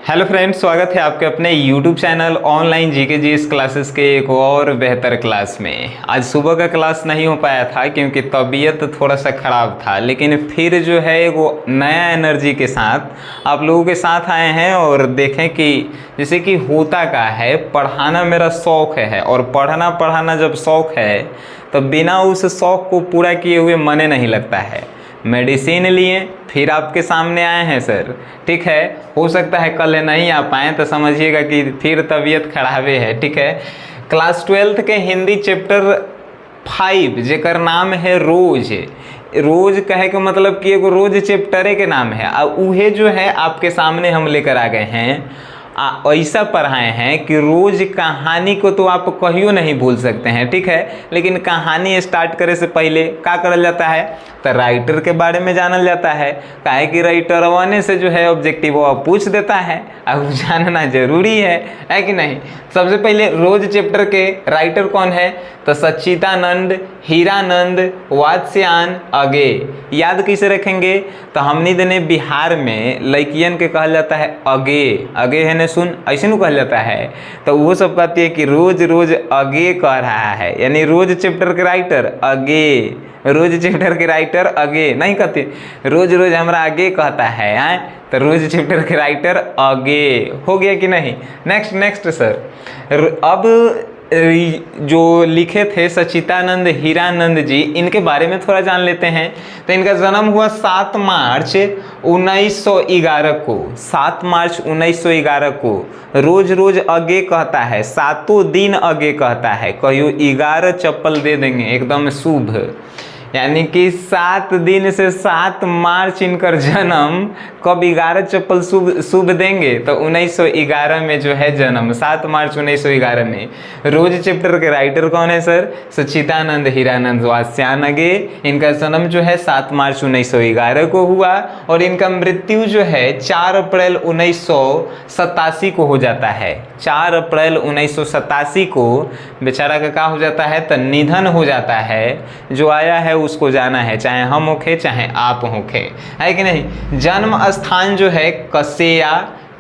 Hello friends, स्वागत है आपके अपने YouTube channel online GK GS classes के एक और बेहतर क्लास में। आज सुबह का क्लास नहीं हो पाया था क्योंकि तबीयत थोड़ा सा ख़राब था, लेकिन फिर जो है वो नया एनर्जी के साथ आप लोगों के साथ आए हैं और देखें कि जैसे कि होता का है। पढ़ाना मेरा शौक़ है और पढ़ाना जब शौक़ है तो बिना उस शौक़ को पूरा किए हुए मन नहीं लगता है। मेडिसिन लिए फिर आपके सामने आए हैं सर, ठीक है। हो सकता है कल नहीं आ पाएँ तो समझिएगा कि फिर तबीयत खराबे है, ठीक है। क्लास 12th के हिंदी चैप्टर 5 जेकर नाम है रोज। रोज कहे के मतलब कि एगो रोज चैप्टरे के नाम है और उहे जो है आपके सामने हम लेकर आ गए हैं। ऐसा पढ़ाए हैं कि रोज कहानी को तो आप कहियो नहीं भूल सकते हैं, ठीक है। लेकिन कहानी स्टार्ट करे से पहले क्या करल जाता है तो राइटर के बारे में जानल जाता है। काहे कि राइटर वन से जो है ऑब्जेक्टिव वो पूछ देता है और जानना जरूरी है कि नहीं। सबसे पहले रोज चैप्टर के राइटर कौन है तो सच्चिदानंद, हीरानंद, वात्स्यायन, अगे। याद कैसे रखेंगे तो हमने देने बिहार में लड़कियन के कहल जाता है अगे। अगे है न सुन, ऐसे न कहल जाता है। तो वो सब कहती है कि रोज रोज अगे कह रहा है, यानी रोज चैप्टर के राइटर अगे। रोज चैप्टर के राइटर अगे नहीं कहते, रोज रोज हमारा आगे कहता है तो रोज चैप्टर के राइटर अगे। हो गया कि नहीं। नेक्स्ट सर, अब जो लिखे थे सच्चिदानंद हीरानंद जी, इनके बारे में थोड़ा जान लेते हैं। तो इनका जन्म हुआ 7 मार्च 1911 को। 7 मार्च 1911 को। रोज रोज अगे कहता है, 7 दिन अगे कहता है। कहियो 11 चप्पल दे देंगे, एकदम शुभ। यानी कि 7 दिन से 7 मार्च इनकर जन्म, कब 11 चप्पल शुभ देंगे तो 1911 में जो है जन्म, 7 मार्च 1911 में। रोज चैप्टर के राइटर कौन है सर सच्चिदानंद हीरानंद वात्स्यायन अगे। इनका जन्म जो है 7 मार्च 1911 को हुआ और इनका मृत्यु जो है 4 अप्रैल 1987 को हो जाता है। 4 अप्रैल 1987 को बेचारा का क्या हो जाता है तो निधन हो जाता है। जो आया है उसको जाना है, चाहे हम होखे चाहे आप होखे, है कि नहीं। जन्म स्थान जो है कसेया,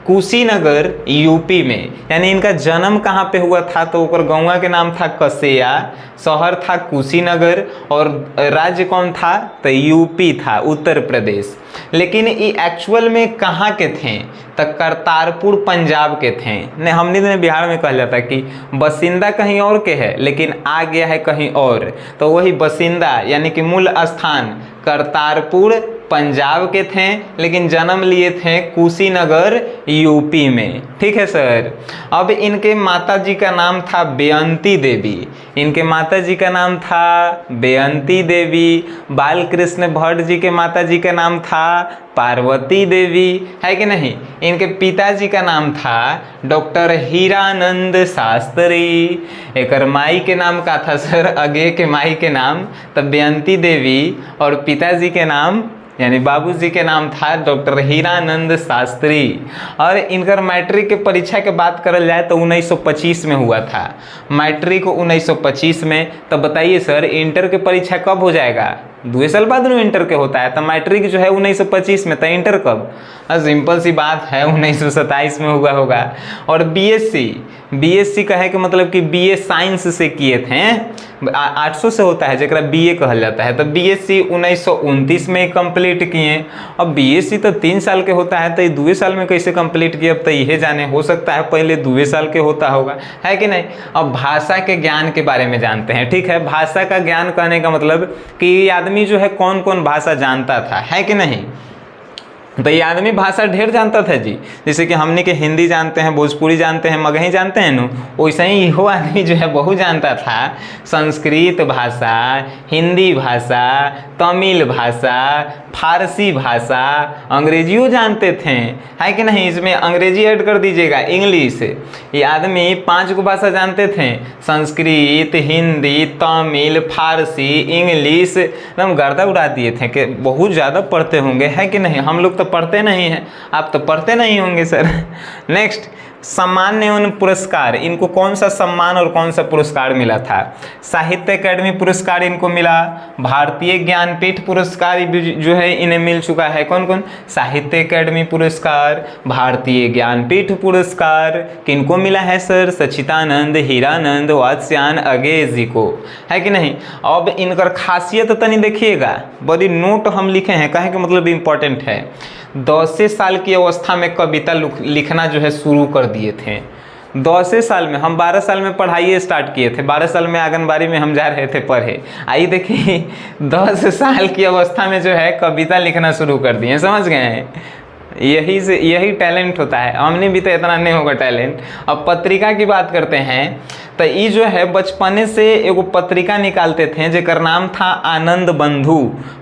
कुशीनगर, यूपी में। यानी इनका जन्म कहाँ पे हुआ था तो ऊपर गाँव के नाम था कसेया, शहर था कुशीनगर और राज्य कौन था तो यूपी था, उत्तर प्रदेश। लेकिन ये एक्चुअल में कहाँ के थे तो करतारपुर पंजाब के थे। ने हमने ने बिहार में कहा जाता है कि बसिंदा कहीं और के है लेकिन आ गया है कहीं और, तो वही बसिंदा यानी कि मूल स्थान करतारपुर पंजाब के थे लेकिन जन्म लिए थे कुशीनगर यूपी में, ठीक है सर। अब इनके माता जी का नाम था बेअंती देवी। इनके माता जी का नाम था बेअंती देवी। बालकृष्ण भट्ट जी के माता जी का नाम था पार्वती देवी, है कि नहीं। इनके पिताजी का नाम था डॉक्टर हीरानंद शास्त्री। एक माई के नाम का था सर अगे के माई के नाम तब बेअंती देवी और पिताजी के नाम यानी बाबूजी के नाम था डॉक्टर हीरानंद शास्त्री। और इनकर मैट्रिक के परीक्षा के बात करल जाए तो 1925 में हुआ था। मैट्रिक 1925 में। तो बताइए सर इंटर के परीक्षा कब हो जाएगा 2 साल बाद में इंटर के होता है, तो मैट्रिक जो है 1925 में, तो इंटर कब। सिंपल सी बात है 1927 में हुआ होगा। और बीएससी कहे कि मतलब कि बीए साइंस से किए थे। 800 से होता है जरा बीए कहल जाता है, तो बीएससी 1929 में कंप्लीट किए। अब बीएससी तो 3 साल के होता है तो ये 2 साल में कैसे कंप्लीट किए अब तो यह जाने। हो सकता है पहले 2 साल के होता होगा, है कि नहीं। अब भाषा के ज्ञान के बारे में जानते हैं, ठीक है। भाषा का ज्ञान कहने का मतलब कि आदमी जो है कौन कौन भाषा जानता था, है कि नहीं। तो ये आदमी भाषा ढेर जानता था जी। जैसे कि हमने के हिंदी जानते हैं, भोजपुरी जानते हैं, मगही जानते हैं न, वैसे ही वो आदमी जो है बहुत जानता था संस्कृत भाषा, हिंदी भाषा, तमिल भाषा, फारसी भाषा, अंग्रेजियों जानते थे, है कि नहीं। इसमें अंग्रेजी ऐड कर दीजिएगा, इंग्लिश। ये आदमी 5 को भाषा जानते थे, संस्कृत, हिंदी, तमिल, फारसी, इंग्लिश। एकदम गर्दा उड़ा दिए थे कि बहुत ज़्यादा पढ़ते होंगे, है कि नहीं। हम लोग तो पढ़ते नहीं हैं, आप तो पढ़ते नहीं होंगे सर। नेक्स्ट सामान्य एवं पुरस्कार, इनको कौन सा सम्मान और कौन सा पुरस्कार मिला था? साहित्य अकादमी पुरस्कार इनको मिला, भारतीय ज्ञानपीठ पुरस्कार जो है इन्हें मिल चुका है। कौन कौन? साहित्य अकादमी पुरस्कार, भारतीय ज्ञानपीठ पुरस्कार किनको मिला है सर? सच्चिदानंद, हीरानंद, वात्स्यायन, अगेय जी को, है कि नहीं? अब इनकर खासियत तनी देखिएगा, बड़ी नोट हम लिखे हैं, कहे कि मतलब इंपॉर्टेंट है। 10 साल की अवस्था में कविता लिखना जो है शुरू कर दिए थे। 10 साल में, हम 12 साल में पढ़ाई स्टार्ट किए थे, 12 साल में आंगनबाड़ी में हम जा रहे थे पढ़े। आइए देखिए 10 साल की अवस्था में जो है कविता लिखना शुरू कर दिए, समझ गए हैं? यही टैलेंट होता है। हमने भी तो इतना नहीं होगा टैलेंट। अब पत्रिका की बात करते हैं तो ये जो है बचपने से एगो पत्रिका निकालते थे जेकर नाम था आनंद बंधु।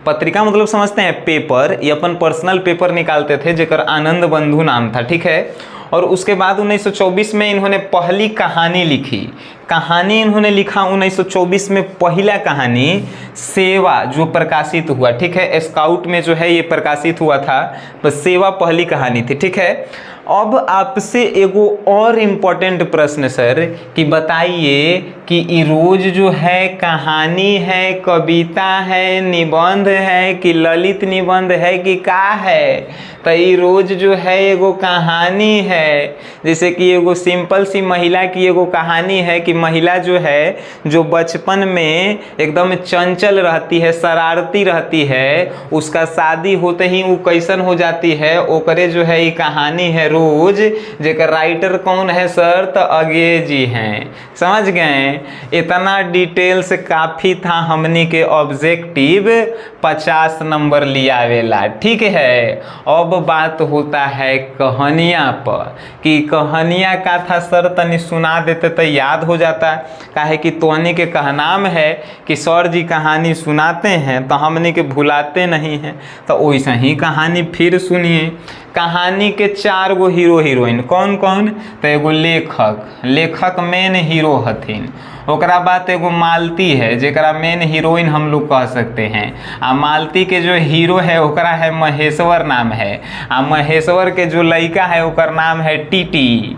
पत्रिका मतलब समझते हैं पेपर, ये अपन पर्सनल पेपर निकालते थे जेकर आनंद बंधु नाम था, ठीक है। और उसके बाद 1924 में इन्होंने पहली कहानी लिखी। कहानी इन्होंने लिखा 1924 में, पहला कहानी सेवा जो प्रकाशित हुआ, ठीक है। स्काउट में जो है ये प्रकाशित हुआ था, तो सेवा पहली कहानी थी, ठीक है। अब आपसे एगो और इम्पोर्टेंट प्रश्न सर कि बताइए कि ये रोज जो है कहानी है, कविता है, निबंध है कि ललित निबंध है कि का है? तो ये रोज जो है एगो कहानी है। जैसे कि एगो सिंपल सी महिला की एगो कहानी है कि महिला जो है जो बचपन में एकदम चंचल रहती है, शरारती रहती है, उसका शादी होते ही वो कैसन हो जाती है, ओकरे जो है ये कहानी है रोज, जेकर राइटर कौन है सर? तो अगेय जी हैं। समझ गए? इतना डिटेल्स काफ़ी था हमनी के ऑब्जेक्टिव 50 नंबर लिया वेला, ठीक है। अब बात होता है कहानियाँ पर कि कहानियाँ का था सर, तनी सुना देते तो याद हो जाता। काहे कि तोहनी के कहनाम है कि सर जी कहानी सुनाते हैं तो हमनी के भुलाते नहीं हैं। तो वैसे ही कहानी फिर सुनिए। कहानी के 4 गो हीरो हीरोइन, कौन कौन? तो एगो लेखक मेन हीरो हथिन। ओकरा बाद एगो मालती है जेकरा मेन हीरोइन हम लोग कह सकते हैं। आ मालती के जो हीरो है ओकरा है महेश्वर नाम है। आ महेश्वर के जो लड़का है ओकर नाम है टीटी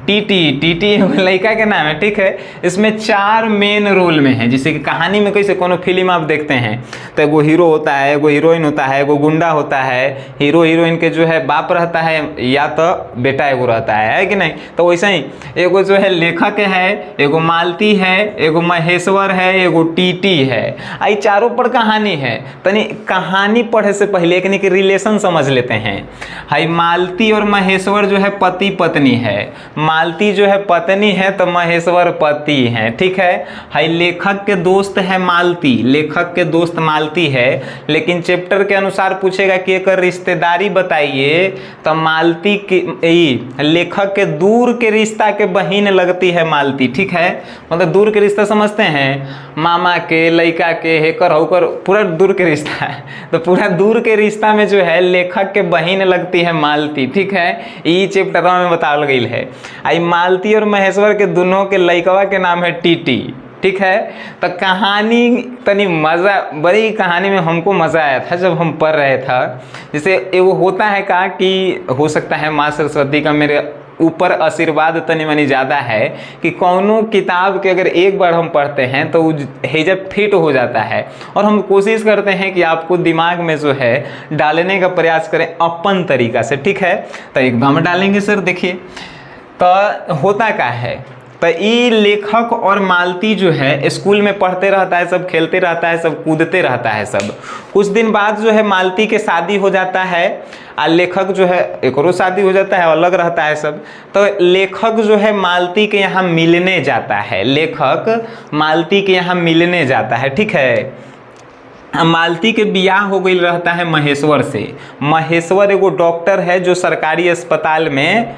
लड़का के नाम है, ठीक है। इसमें 4 मेन रोल में है। जैसे कि कहानी में कैसे कोनो फिल्म आप देखते हैं तो एगो हीरो होता है, एगो हीरोइन होता है, एगो गुंडा होता है, हीरो हीरोइन के जो है बाप रहता है या तो बेटा एगो रहता है कि नहीं? तो वैसे ही एगो जो है लेखक है, एगो मालती है, एगो महेश्वर है, एगो टीटी है। आई चारों पर कहानी है। तनी कहानी पढ़े से पहले एक के रिलेशन समझ लेते हैं। हाई मालती और महेश्वर जो है पति पत्नी है। मालती जो है पत्नी है तो महेश्वर पति है, ठीक है। हाई लेखक के दोस्त है मालती, लेखक के दोस्त मालती है, लेकिन चैप्टर के अनुसार पूछेगा कि एक रिश्तेदारी बताइए तो मालती की लेखक के दूर के रिश्ता के बहन लगती है मालती, ठीक है। मतलब दूर के रिश्ता समझते हैं, मामा के, लड़का के, हेकर होकर, पूरा दूर के रिश्ता है। तो पूरा दूर के रिश्ता में जो है लेखक के बहन लगती है मालती, ठीक है। ये चैप्टर में बतावल गई है। आई मालती और महेश्वर के दोनों के लड़कवा के नाम है टीटी, ठीक है। तो कहानी तनी मज़ा, बड़ी कहानी में हमको मज़ा आया था जब हम पढ़ रहे था। जैसे एगो होता है का कि हो सकता है माँ सरस्वती का मेरे ऊपर आशीर्वाद तनी मनी ज़्यादा है कि कौनो किताब के अगर एक बार हम पढ़ते हैं तो हेजब फिट हो जाता है। और हम कोशिश करते हैं कि आपको दिमाग में जो है डालने का प्रयास करें अपन तरीका से, ठीक है। तो एकदम डालेंगे सर। देखिए तो होता क्या है, तो ये लेखक और मालती जो है स्कूल में पढ़ते रहता है, सब खेलते रहता है, सब कूदते रहता है सब। कुछ दिन बाद जो है मालती के शादी हो जाता है और लेखक जो है एक और शादी हो जाता है, अलग रहता है सब। तो लेखक जो है मालती के यहाँ मिलने जाता है, लेखक मालती के यहाँ मिलने जाता है, ठीक है। मालती के बियाह हो गई रहता है महेश्वर से। महेश्वर एगो डॉक्टर है जो सरकारी अस्पताल में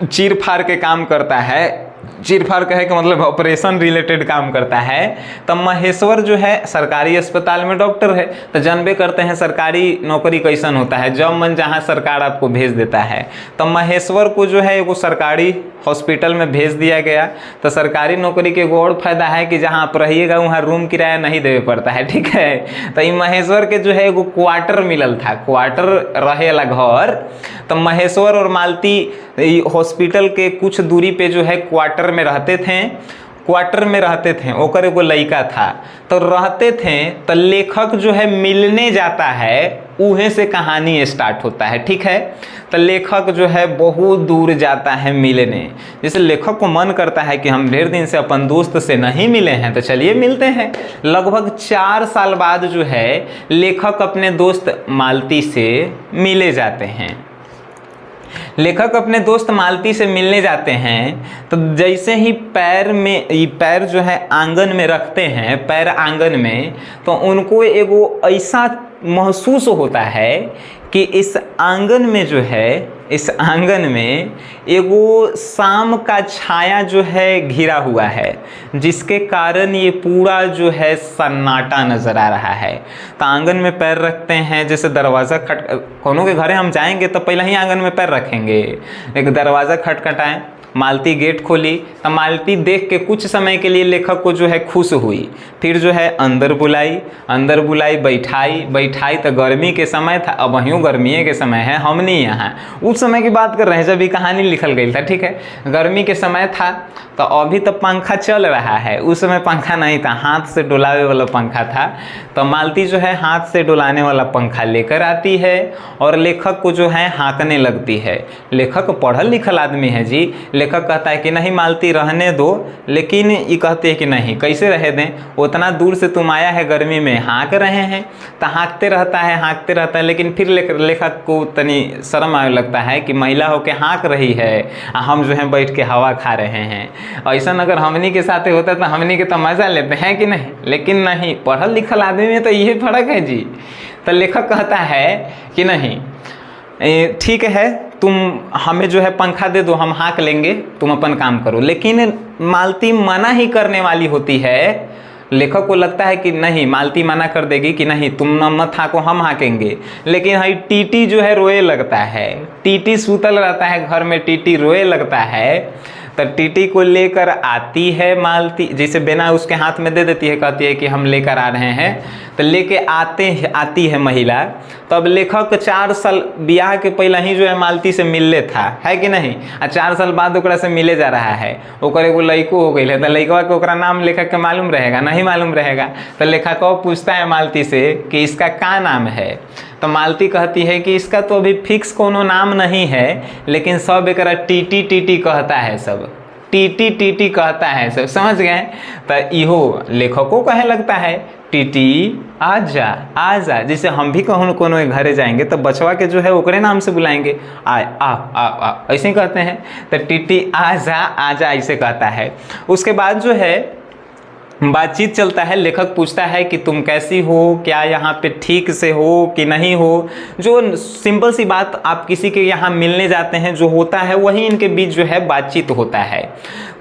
चीर फाड़ के काम करता है। चीरफाड़ कहे कि मतलब ऑपरेशन रिलेटेड काम करता है। तब महेश्वर जो है सरकारी अस्पताल में डॉक्टर है। तो जानबे करते हैं सरकारी नौकरी कैसन होता है, जब मन जहाँ सरकार आपको भेज देता है। तो महेश्वर को जो है वो सरकारी हॉस्पिटल में भेज दिया गया। तो सरकारी नौकरी के एगो और फायदा है कि जहाँ आप रहिएगा वहाँ रूम किराया नहीं देवे पड़ता है, ठीक है। तो ये महेश्वर के जो है एगो क्वार्टर मिलल था, क्वार्टर रहे वाला घर। तो महेश्वर और मालती हॉस्पिटल के कुछ दूरी पे जो है क्वार्टर में रहते थे। ओकर एगो लड़का था तो रहते थे। तो लेखक जो है मिलने जाता है, उहे से कहानी स्टार्ट होता है, ठीक है। तो लेखक जो है बहुत दूर जाता है मिलने। जैसे लेखक को मन करता है कि हम ढेर दिन से अपन दोस्त से नहीं मिले हैं, तो चलिए मिलते हैं। लगभग 4 साल बाद जो है लेखक अपने दोस्त मालती से मिले जाते हैं। लेखक अपने दोस्त मालती से मिलने जाते हैं। तो जैसे ही पैर जो है आंगन में रखते हैं, पैर आंगन में, तो उनको एगो ऐसा महसूस होता है कि इस आंगन में एगो शाम का छाया जो है घिरा हुआ है, जिसके कारण ये पूरा जो है सन्नाटा नज़र आ रहा है। तो आंगन में पैर रखते हैं, जैसे दरवाज़ा कोनो के घरे हम जाएंगे तो पहले ही आंगन में पैर रखेंगे। एक दरवाज़ा खटखटाएं, मालती गेट खोली। तो मालती देख के कुछ समय के लिए लेखक को जो है खुश हुई। फिर जो है अंदर बुलाई, बैठाई। तो गर्मी के समय था, अब वहीं गर्मी के समय है, हम नहीं यहाँ उस समय की बात कर रहे हैं जब ये कहानी लिखल गई था, ठीक है। गर्मी के समय था। तो अभी तो पंखा चल रहा है, उस समय पंखा नहीं था, हाथ से डुलाने वाला पंखा था। तो मालती जो है हाथ से डुलाने वाला पंखा लेकर आती है और लेखक को जो है हाँकने लगती है। लेखक पढ़ल लिखल आदमी है जी। लेखक कहता है कि नहीं मालती रहने दो, लेकिन ये कहते हैं कि नहीं, कैसे रह दें, उतना दूर से तुम आया है गर्मी में, हाँक रहे हैं। तो हाँकते रहता है, लेकिन फिर लेखक को तनी शर्म आने लगता है कि महिला होके हाँक रही है, हम जो है बैठ के हवा खा रहे हैं। ऐसा अगर हमनी के साथ होता तो हमनी के तो मजा लेते हैं कि नहीं, लेकिन नहीं, पढ़ल लिखल आदमी में तो यही फर्क है जी। तो लेखक कहता है कि नहीं ठीक है, तुम हमें जो है पंखा दे दो, हम हाँक लेंगे, तुम अपन काम करो। लेकिन मालती मना ही करने वाली होती है। लेखक को लगता है कि नहीं, मालती मना कर देगी कि नहीं तुम न मत हाँको, हम हाँकेंगे। लेकिन हाई टीटी जो है रोए लगता है। टीटी सूतल रहता है घर में, टीटी रोए लगता है। तो टीटी को लेकर आती है मालती, जिसे बिना उसके हाथ में दे देती है, कहती है कि हम लेकर आ रहे हैं। तो लेके आती है महिला। तब लेखक 4 साल ब्याह के पहले ही जो है मालती से मिलले था, है कि नहीं, और 4 साल बाद ओकरा से मिले जा रहा है। ओकर एगो लड़को हो गई है। तो लड़कवा के ओकरा नाम लेखक के मालूम रहेगा, नहीं मालूम रहेगा। तो लेखक पूछता है मालती से कि इसका क्या नाम है। तो मालती कहती है कि इसका तो अभी फिक्स कोनो नाम नहीं है, लेकिन सब एकरा टीटी टीटी कहता है, सब टीटी टीटी कहता है सब, समझ गए। तो इहो लेखकों कहे लगता है टीटी आजा आजा। जैसे हम भी कहूँ कोनो घरे जाएंगे तो बचवा के जो है ओकरे नाम से बुलाएंगे, आ आ आ आ ऐसे ही कहते हैं। तो टीटी आजा आजा ऐसे कहता है। उसके बाद जो है बातचीत चलता है। लेखक पूछता है कि तुम कैसी हो, क्या यहाँ पे ठीक से हो कि नहीं हो। जो सिंपल सी बात आप किसी के यहाँ मिलने जाते हैं जो होता है, वही इनके बीच जो है बातचीत होता है।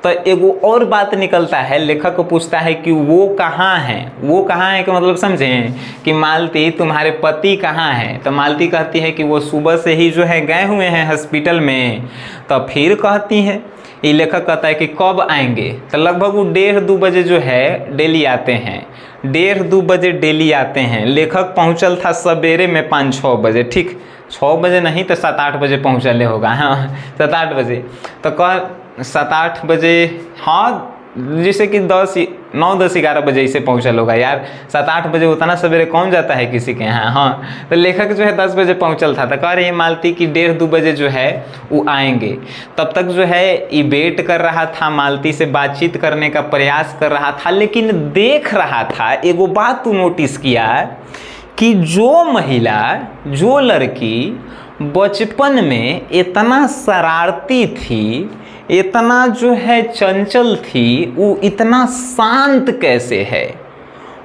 तो एगो और बात निकलता है। लेखक को पूछता है कि वो कहाँ हैं, वो कहाँ है, कि मतलब समझें कि मालती तुम्हारे पति कहाँ हैं। तो मालती कहती है कि वो सुबह से ही जो है गए हुए हैं हॉस्पिटल में। तो फिर कहती है, ये लेखक कहता है कि कब आएंगे। तो लगभग वो 1:30-2 बजे जो है डेली आते हैं, 1:30-2 बजे डेली आते हैं। लेखक पहुंचल था सवेरे में 5-6 बजे, ठीक 6 बजे नहीं तो 7-8 बजे पहुंचले होगा, हाँ 7-8 बजे। तो 7-8 बजे, हाँ जैसे कि 9-10-11 बजे इसे पहुंचल होगा यार। 7-8 बजे उतना सवेरे कौन जाता है किसी के यहाँ, हाँ। तो लेखक जो है 10 बजे पहुंचल था। तो कह रही है मालती कि 1:30-2 बजे जो है वो आएंगे। तब तक जो है ये वेट कर रहा था, मालती से बातचीत करने का प्रयास कर रहा था, लेकिन देख रहा था। एगो बात तू नोटिस किया कि जो महिला, जो लड़की बचपन में इतना शरारती थी, इतना जो है चंचल थी, वो इतना शांत कैसे है।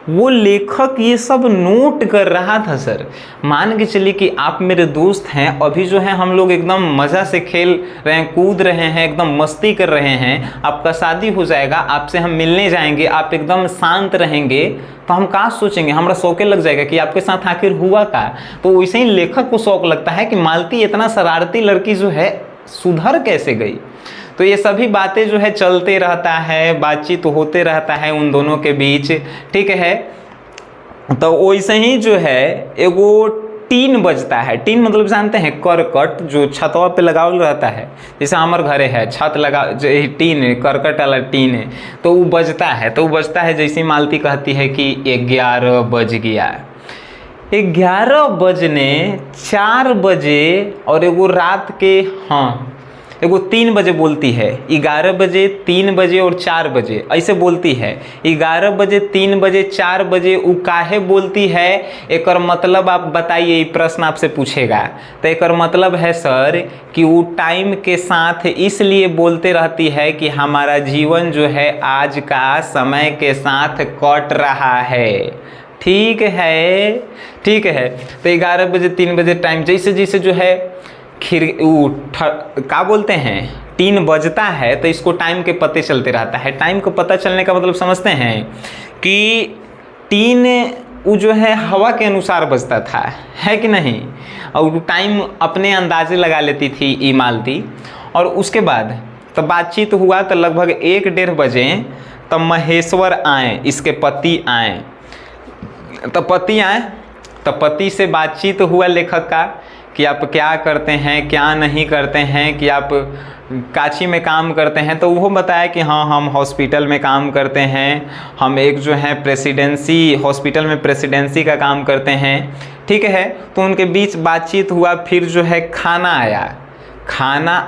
वो लेखक ये सब नोट कर रहा था सर। मान के चलिए कि आप मेरे दोस्त हैं, अभी जो है हम लोग एकदम मज़ा से खेल रहे हैं, कूद रहे हैं, एकदम मस्ती कर रहे हैं, आपका शादी हो जाएगा, आपसे हम मिलने जाएंगे, आप एकदम शांत रहेंगे, तो हम क्या सोचेंगे, हमारा शौके लग जाएगा कि आपके साथ आखिर हुआ का। तो वैसे ही लेखक को शौक लगता है कि मालती इतना शरारती लड़की जो है सुधर कैसे गई। तो ये सभी बातें जो है चलते रहता है, बातचीत होते रहता है उन दोनों के बीच, ठीक है। तो वैसे ही जो है एगो टीन बजता है। टीन मतलब जानते हैं, करकट जो छतवा पे लगावल रहता है, जैसे हमारे घरे है छत लगा जो टीन है, करकट वाला टीन है, तो वो बजता है। तो वो बजता है जैसे मालती कहती है कि 11 बज गया। 11 बजने 4 बजे और एगो रात के एगो 3 बजे बोलती है। 11 बजे, 3 बजे और 4 बजे ऐसे बोलती है। 11 बजे, 3 बजे, 4 बजे वो काहे बोलती है, एक मतलब आप बताइए, प्रश्न आपसे पूछेगा। तो एक मतलब है सर कि वो टाइम के साथ इसलिए बोलते रहती है कि हमारा जीवन जो है आज का समय के साथ कट रहा है। ठीक है, ठीक है। तो 11 बजे, 3 बजे टाइम जैसे जैसे जो है क्या बोलते हैं, टीन बजता है, तो इसको टाइम के पते चलते रहता है। टाइम को पता चलने का मतलब समझते हैं कि टीन वो जो है हवा के अनुसार बजता था, है कि नहीं, और टाइम अपने अंदाजे लगा लेती थी ई मालती। और उसके बाद तो बातचीत हुआ, तो लगभग 1-1:30 बजे तब महेश्वर आए, इसके पति आए। तो पति आए, तो पति से बातचीत हुआ लेखक का कि आप क्या करते हैं, क्या नहीं करते हैं, कि आप काची में काम करते हैं। तो वो बताया कि हाँ हम हॉस्पिटल में काम करते हैं, हम एक जो है प्रेसिडेंसी हॉस्पिटल में प्रेसिडेंसी का काम करते हैं, ठीक है। तो उनके बीच बातचीत हुआ। फिर जो है खाना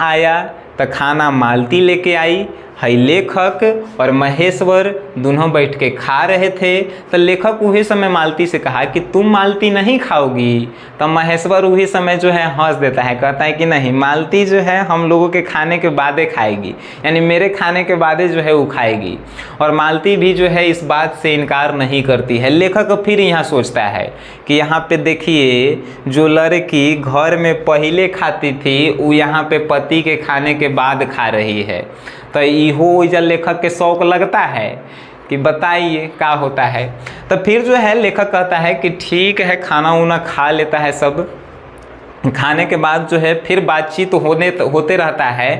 आया, तो खाना मालती लेके आई, है लेखक और महेश्वर दोनों बैठ के खा रहे थे। तो लेखक वही समय मालती से कहा कि तुम मालती नहीं खाओगी। तो महेश्वर वही समय जो है हंस देता है, कहता है कि नहीं, मालती जो है हम लोगों के खाने के बादे खाएगी, यानी मेरे खाने के बादे जो है वो खाएगी। और मालती भी जो है इस बात से इनकार नहीं करती है। लेखक फिर यहाँ सोचता है कि यहाँ पे देखिए, जो लड़की घर में पहले खाती थी वो यहाँ पे पति के खाने के बाद खा रही है। तो इहो जब लेखक के शौक लगता है कि बताइए क्या होता है। तो फिर जो है लेखक कहता है कि ठीक है, खाना उना खा लेता है सब। खाने के बाद जो है फिर बातचीत होते रहता है।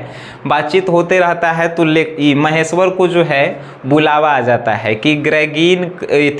तो महेश्वर को जो है बुलावा आ जाता है कि ग्रेगिन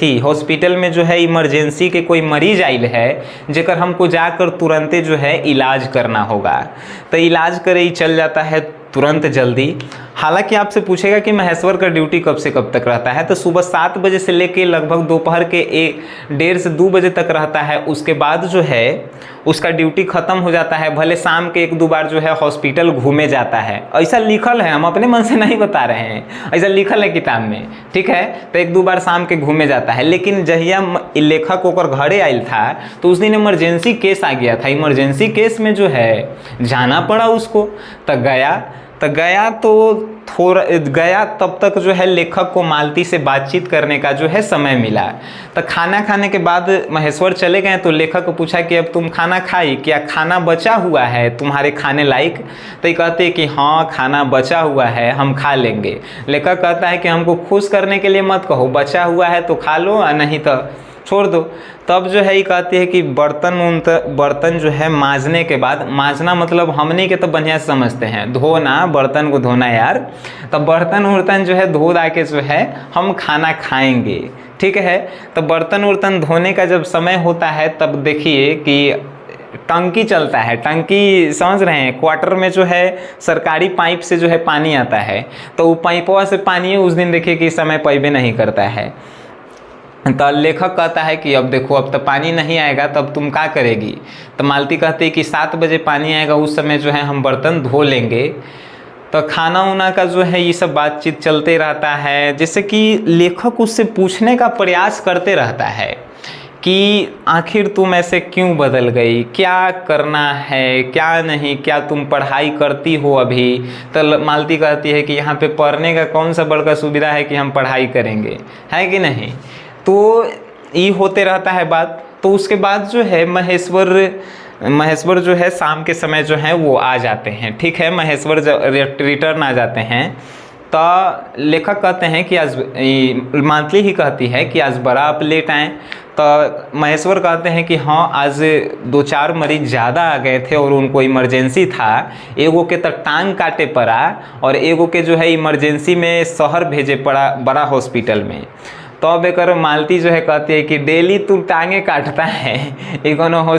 थी हॉस्पिटल में जो है इमरजेंसी के कोई मरीज आइल है, जेकर हमको जाकर तुरंते जो है इलाज करना होगा। तो इलाज करे ही चल जाता है तुरंत जल्दी। हालांकि आपसे पूछेगा कि महेश्वर का ड्यूटी कब से कब तक रहता है, तो सुबह 7 बजे से लेके लगभग दोपहर के 1:30 से 2 बजे तक रहता है। उसके बाद जो है उसका ड्यूटी ख़त्म हो जाता है। भले शाम के 1-2 बार जो है हॉस्पिटल घूमे जाता है, ऐसा लिखल है, हम अपने मन से नहीं बता रहे हैं, ऐसा लिखल है किताब में, ठीक है। तो 1-2 बार शाम के घूमे जाता है। लेकिन जहिया लेखक ओकर घरे आयल था तो उस दिन इमरजेंसी केस आ गया था। इमरजेंसी केस में जो है जाना पड़ा उसको। तो गया तब तक जो है लेखक को मालती से बातचीत करने का जो है समय मिला। तो खाना खाने के बाद महेश्वर चले गए। तो लेखक को पूछा कि अब तुम खाना खाई, क्या खाना बचा हुआ है तुम्हारे खाने लायक। तो ये कहते कि हाँ खाना बचा हुआ है, हम खा लेंगे। लेखक कहता है कि हमको खुश करने के लिए मत कहो, बचा हुआ है तो खा लो, नहीं तो छोड़ दो। तब जो है ये कहती है कि बर्तन जो है मांजने के बाद, मांजना मतलब हमने के तो बढ़िया से समझते हैं, धोना, बर्तन को धोना यार। तो बर्तन जो है धो धा के जो है हम खाना खाएंगे, ठीक है। तो बर्तन धोने का जब समय होता है तब देखिए कि टंकी चलता है। टंकी समझ रहे हैं, क्वार्टर में जो है सरकारी पाइप से जो है पानी आता है। तो वो पाइपवा से पानी उस दिन देखिए कि समय पैबे नहीं करता है। तो लेखक कहता है कि अब देखो, अब तो पानी नहीं आएगा, तब तुम क्या करेगी। तो मालती कहती है कि 7 बजे पानी आएगा, उस समय जो है हम बर्तन धो लेंगे। तो खाना उना का जो है ये सब बातचीत चलते रहता है। जैसे कि लेखक उससे पूछने का प्रयास करते रहता है कि आखिर तुम ऐसे क्यों बदल गई, क्या करना है, क्या नहीं, क्या तुम पढ़ाई करती हो अभी। तो मालती कहती है कि यहाँ पे पढ़ने का कौन सा बड़का सुविधा है कि हम पढ़ाई करेंगे, है कि नहीं। तो ये होते रहता है बात। तो उसके बाद जो है महेश्वर जो है शाम के समय जो है वो आ जाते हैं, ठीक है, महेश्वर जब रिटर्न आ जाते हैं तो लेखक कहते हैं कि आज मालती ही कहती है कि आज बड़ा आप लेट आए। तो महेश्वर कहते हैं कि हाँ आज 2-4 मरीज ज़्यादा आ गए थे और उनको इमरजेंसी था, एगो के तो टांग काटे पड़ा और एगो के जो है इमरजेंसी में शहर भेजे पड़ा बड़ा हॉस्पिटल में। तो अब एक मालती जो है कहती है कि डेली तू टांगे काटता है, ये कोनो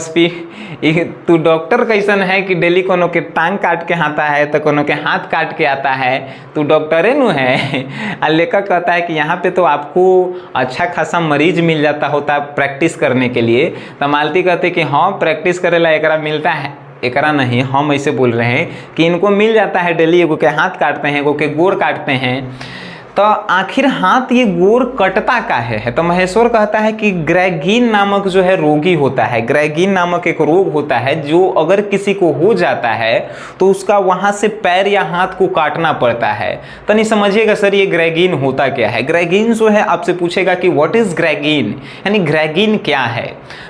तू डॉक्टर कैसन है कि डेली कोनो के टांग काट के आता है तो कोनो के हाथ काट के आता है, तू डॉक्टरे नु है। और लेखक कहता है कि यहाँ पे तो आपको अच्छा खासा मरीज मिल जाता होता प्रैक्टिस करने के लिए। तो मालती कहते कि हाँ प्रैक्टिस करेला एकरा मिलता है, एकरा नहीं, हम ऐसे बोल रहे हैं कि इनको मिल जाता है डेली, एगो के हाथ काटते हैं, एगो के गोड़ काटते हैं। तो आखिर हाथ ये गोर कटता का है? तो महेश्वर कहता है कि ग्रेगिन नामक जो है रोगी होता है, ग्रेगिन नामक एक रोग होता है जो अगर किसी को हो जाता है तो उसका वहां से पैर या हाथ को काटना पड़ता है। तो नहीं समझिएगा सर ये ग्रेगिन होता क्या है। ग्रेगिन जो है आपसे पूछेगा कि व्हाट इज ग्रेगिन, यानी ग्रेगिन क्या है।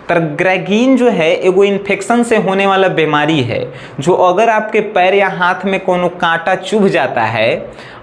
तो ग्रेगिन जो है एगो इन्फेक्शन से होने वाला बीमारी है जो अगर आपके पैर या हाथ में कोनो कांटा चुभ जाता है,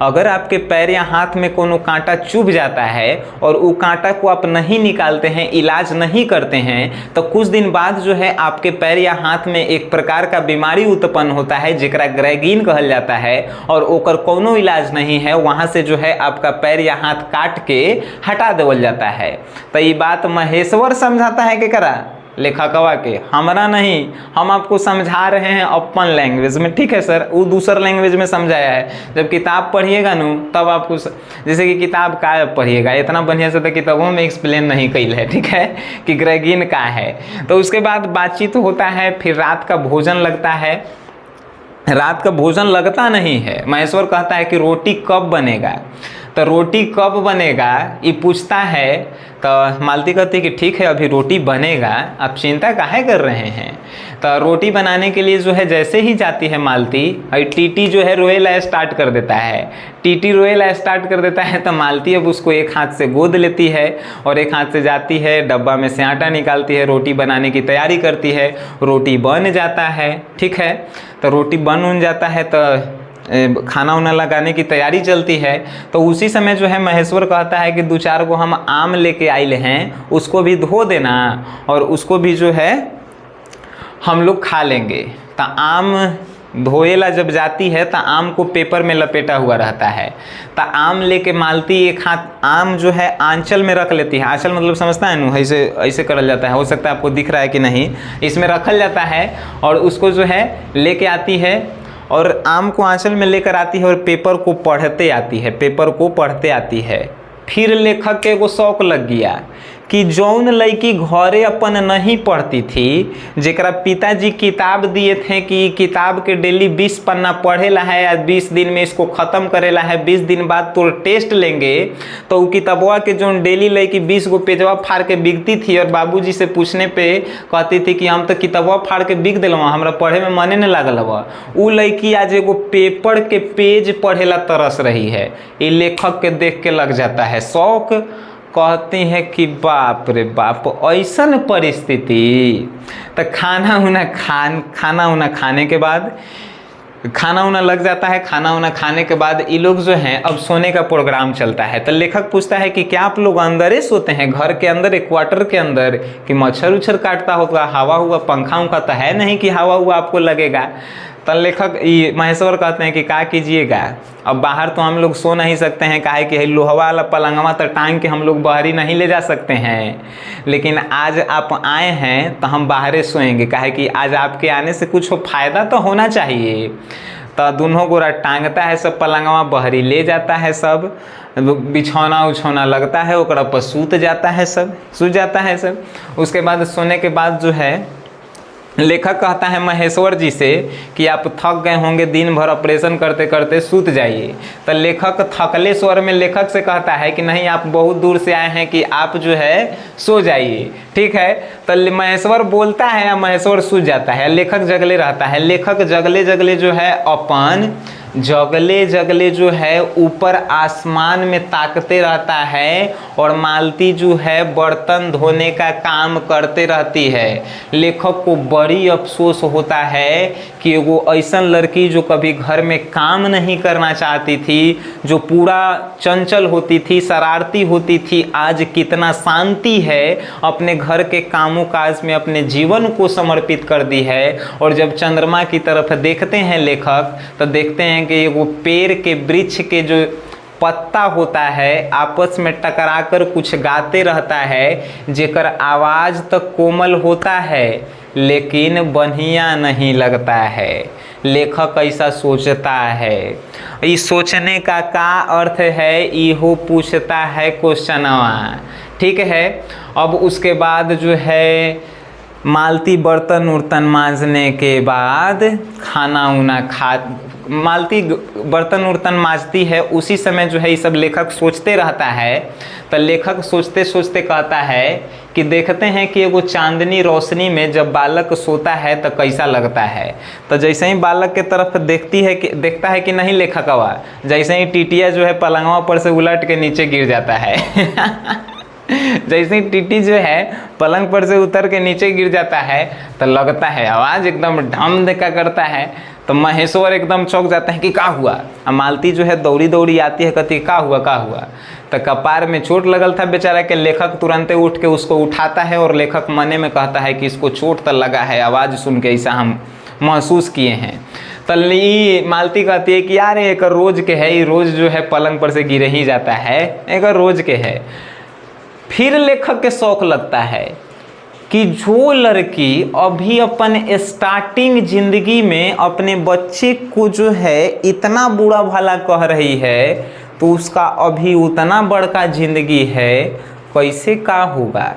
अगर आपके पैर या हाथ में कोनो कांटा चुभ जाता है और वो कांटा को आप नहीं निकालते हैं, इलाज नहीं करते हैं, तो कुछ दिन बाद जो है आपके पैर या हाथ में एक प्रकार का बीमारी उत्पन्न होता है जेकरा ग्रेगिन कहल जाता है और ओकर कोनो इलाज नहीं है, वहां से जो है आपका पैर या हाथ काट के हटा देवल जाता है। तो ये बात महेश्वर समझाता है कि करा लेखकवा के, हमरा नहीं, हम आपको समझा रहे हैं अपन लैंग्वेज में, ठीक है सर। वो दूसर लैंग्वेज में समझाया है, जब किताब पढ़िएगा नु तब आपको जैसे कि किताब का पढ़िएगा इतना बढ़िया से तो किताबों में एक्सप्लेन नहीं कैल है, ठीक है, कि ग्रेगिन का है। तो उसके बाद बातचीत होता है, फिर रात का भोजन लगता है। रात का भोजन लगता नहीं है, महेश्वर कहता है कि रोटी कब बनेगा। तो रोटी कब बनेगा ये पूछता है, तो मालती कहती है कि ठीक है अभी रोटी बनेगा, आप चिंता काहे कर रहे हैं। तो रोटी बनाने के लिए जो है जैसे ही जाती है मालती, और टीटी जो है रोएला स्टार्ट कर देता है, टीटी रोएला स्टार्ट कर देता है। तो मालती अब उसको एक हाथ से गोद लेती है और एक हाथ से जाती है डब्बा में से आटा निकालती है, रोटी बनाने की तैयारी करती है, रोटी बन जाता है, ठीक है। तो रोटी बन जाता है तो खाना उना लगाने की तैयारी चलती है। तो उसी समय जो है महेश्वर कहता है कि 2-4 को हम आम लेके आए हैं, उसको भी धो देना और उसको भी जो है हम लोग खा लेंगे। तो आम धोएला जब जाती है तो आम को पेपर में लपेटा हुआ रहता है। तो आम लेके मालती एक हाथ आम जो है आंचल में रख लेती है, आंचल मतलब समझता है ना, ऐसे ऐसे करल जाता है, हो सकता है आपको दिख रहा है कि नहीं, इसमें रखल जाता है और उसको जो है लेके आती है और आम को आंचल में लेकर आती है और पेपर को पढ़ते आती है, पेपर को पढ़ते आती है। फिर लेखक के एगो शौक लग गया कि जौन लड़की घरे अपन नहीं पढ़ती थी, जेकरा पिताजी किताब दिए थे कि किताब के डेली 20 पन्ना पढ़ेला है या 20 दिन में इसको ख़त्म करेला है, 20 दिन बाद तो टेस्ट लेंगे। तो वो किताबवा के जो डेली लड़की 20 गो पेजवा फाड़ के बिकती थी और बाबूजी से पूछने पे कहती थी कि हम तो किताबवा फाड़ के बिक दिल, हमरा पढ़े में मने नहीं लागल हुआ। वो लड़की आज एगो पेपर के पेज पढ़ेला तरस रही है। ये लेखक के देख के लग जाता है शौक। कहती हैं कि बाप रे बाप ऐसन परिस्थिति। तो खाना उना खाने के बाद खाना उना लग जाता है। खाना उना खाने के बाद ये लोग जो हैं अब सोने का प्रोग्राम चलता है। तो लेखक पूछता है कि क्या आप लोग अंदर ही सोते हैं, घर के अंदर, एक क्वार्टर के अंदर, कि मच्छर उच्छर काटता होगा, हवा हुआ पंखा उंखा तो है नहीं कि हवा हुआ आपको लगेगा। तो लेखक महेश्वर कहते हैं कि क्या कीजिएगा, अब बाहर तो हम लोग सो नहीं सकते हैं, काहे कि लोहा वाला पलंगवा तो टांग के हम लोग बाहरी नहीं ले जा सकते हैं, लेकिन आज आप आए हैं तो हम बाहरे सोएंगे, काहे कि आज आपके आने से कुछ फ़ायदा तो होना चाहिए। तो दोनों गोरा टांगता है सब, पलंगवा बहरी ले जाता है सब, बिछौना उछौना लगता है, ओकरा पर सूत जाता है सब। उसके बाद सोने के बाद जो है लेखक कहता है महेश्वर जी से कि आप थक गए होंगे दिन भर ऑपरेशन करते करते, सूत जाइए। तो लेखक थकले स्वर में लेखक से कहता है कि नहीं, आप बहुत दूर से आए हैं कि आप जो है सो जाइए, ठीक है। तो महेश्वर बोलता है या महेश्वर सूत जाता है, लेखक जगले रहता है। लेखक जगले जो है अपन जगले जगले जो है ऊपर आसमान में ताकते रहता है और मालती जो है बर्तन धोने का काम करते रहती है। लेखक को बड़ी अफसोस होता है कि वो ऐसा लड़की जो कभी घर में काम नहीं करना चाहती थी, जो पूरा चंचल होती थी, शरारती होती थी, आज कितना शांति है, अपने घर के कामों काज में अपने जीवन को समर्पित कर दी है। और जब चंद्रमा की तरफ देखते हैं लेखक तो देखते हैं कि वो पेड़ के वृक्ष के जो पत्ता होता है आपस में टकराकर कुछ गाते रहता है, जेकर आवाज़ तक कोमल होता है लेकिन बढ़िया नहीं लगता है। लेखक ऐसा सोचता है। इस सोचने का अर्थ है, इहो पूछता है क्वेश्चनवा। ठीक है, अब उसके बाद जो है मालती बर्तन उर्तन मांजने के बाद खाना उना मालती बर्तन उर्तन मांजती है। उसी समय जो है ये सब लेखक सोचते रहता है। तो लेखक सोचते सोचते कहता है कि देखते हैं कि वो चांदनी रोशनी में जब बालक सोता है तो कैसा लगता है। तो जैसे ही बालक के तरफ देखता है कि नहीं लेखकवा, जैसे ही टीटिया जो है पलंगवा पर से उलट के नीचे गिर जाता है जैसे ही टीटी जो है पलंग पर से उतर के नीचे गिर जाता है तो लगता है आवाज़ एकदम ढम देखा करता है। तो महेश्वर एकदम चौंक जाता है कि क्या हुआ। अब मालती जो है दौड़ी दौड़ी आती है, कहती क्या हुआ क्या हुआ। तो कपार में चोट लगल था बेचारा के। लेखक तुरंत उठ के उसको उठाता है और लेखक मने में कहता है कि इसको चोट तो लगा है, आवाज़ सुन के ऐसा हम महसूस किए हैं। तो मालती कहती है कि यार एक रोज के है, ये रोज जो है पलंग पर से गिर ही जाता है, एक रोज के है। फिर लेखक के शौक लगता है कि जो लड़की अभी अपन स्टार्टिंग जिंदगी में अपने बच्चे को जो है इतना बुरा भला कह रही है, तो उसका अभी उतना बड़का जिंदगी है, कैसे का होगा।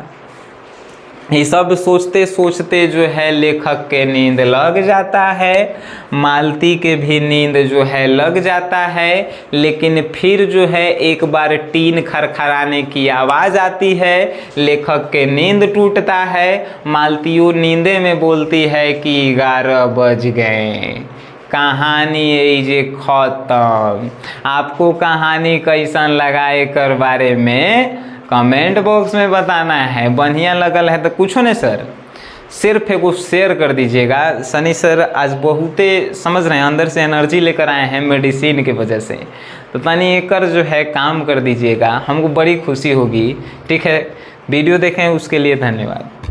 ये सब सोचते सोचते जो है लेखक के नींद लग जाता है, मालती के भी नींद जो है लग जाता है। लेकिन फिर जो है एक बार टीन खरखराने की आवाज़ आती है, लेखक के नींद टूटता है। मालतीयों नींदे में बोलती है कि 11 बज गए, कहानी ये खत्म। आपको कहानी कैसन लगा एकर बारे में कमेंट बॉक्स में बताना है। बढ़िया लगल है तो कुछ नहीं सर, सिर्फ एगो शेयर कर दीजिएगा। सनी सर आज बहुते समझ रहे हैं, अंदर से एनर्जी लेकर आए हैं मेडिसिन की वजह से, तो तनी एकर जो है काम कर दीजिएगा, हमको बड़ी खुशी होगी। ठीक है, वीडियो देखें उसके लिए धन्यवाद।